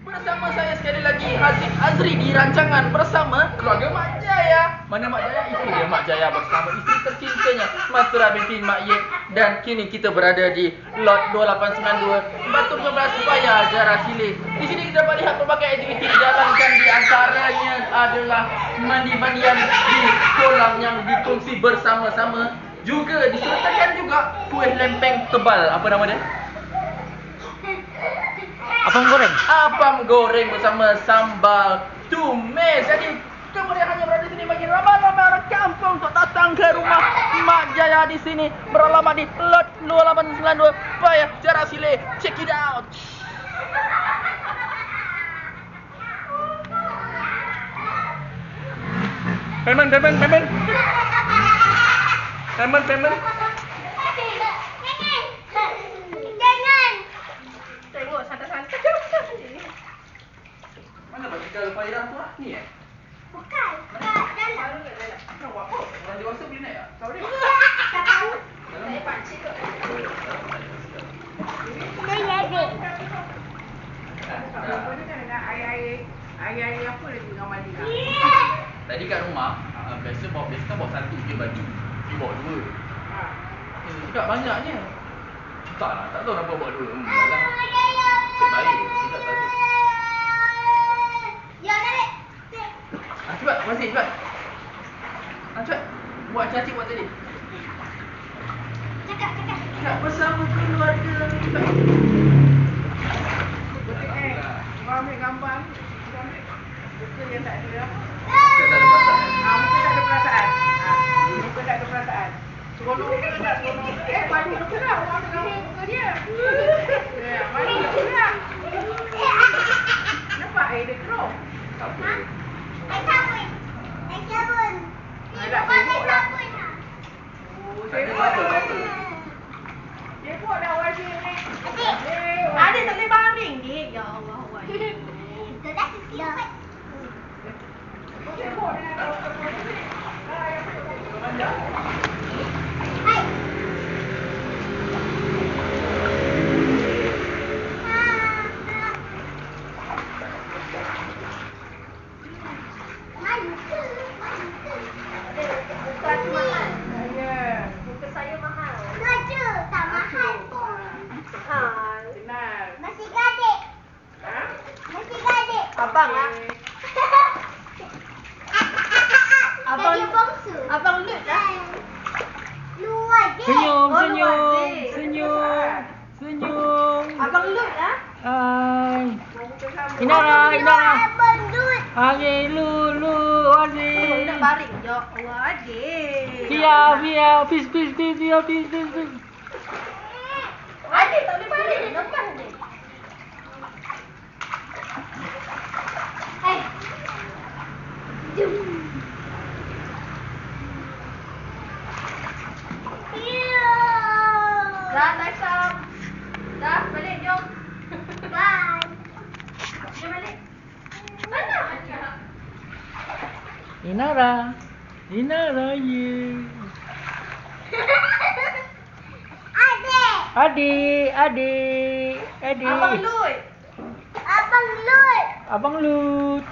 Bersama saya sekali lagi Haziq Azri di rancangan bersama keluarga Mak Jaya. Mana Mak Jaya? Itu dia Mak Jaya bersama isteri tercintanya Mastura binti Mak Yek. Dan kini kita berada di lot 2892 Batu 15 Supaya Jarak Silik. Di sini kita dapat lihat pelbagai aktiviti dijalankan, di antaranya adalah mandi-mandian di kolam yang dikongsi bersama-sama. Juga disertakan juga kuih lempeng tebal. Apa nama dia? Apam goreng. Apam goreng bersama sambal tumis. Jadi kemudian hanya berada di sini bagi ramai-ramai orang kampung untuk datang ke rumah Mak Jaya di sini, beralamat di lot 2892 Supaya Jarak Silik. Check it out. Payment. Tengok santai-santai. Mana basikal Fairah tu lah? Ni eh? Bukan. Kat dalam. Kau buat apa? Orang dewasa boleh naik tak? Kau dia? Tak tahu. Dalam Saya pakcik kot. Saya adik. Apa ni kan dengan air-air apa lagi dengan mandi kan? Tadi kat rumah, biasa kan bawa satu je baju. Dia bawa dua. Cakap banyaknya. Tak tahu kenapa bawa dua. Dalam nasib baik. Tidak tahu. Ya, Nek. Cepat, masih cepat. Cepat. Buat cantik buat tadi. Cakap. Cakap bersama keluarga. Cepat. Kau ambil gambar. Betul yang tak ada apa? Tak ada perasaan. Mungkin tak ada perasaan. Mungkin tak ada perasaan. Seronok ke tak seronok? Baju tu lah. Orang tengah muka dia. Baju tu lah. Nampak air dia keruh. Tak apa. Air sabun. Nak Pakai tengok lah. sabun lah. Oh, Tak ada tengok apa-apa, dah. tak apa. Tengok dah wajib ni. Adik. Adik tak boleh baring ni. Ya Allah. Wajib. Itu dah sikit. Tengok dengan Hai. Muka saya mahal. Saja tak mahal pun. Benar. Masih gadis. Ha? Masih gadis. Abang lah. Abang- Gadis bongsu. Abang Lut lah. Luar je. Senyum. Abang Lut lah. Hai. Muka sama. Inara. Abang Lut. Hari lu Oh, Aziz. nak baring. Ya Allah, adik. Biar, peace. Adik tak boleh baring. Lepas ni. Hai. Jom. Dah, time up. Dah, balik jom. Bye. Jom balik. Mana? Inara ye. Adik. Adik. Abang Lut. Abang Lut. Abang Lut.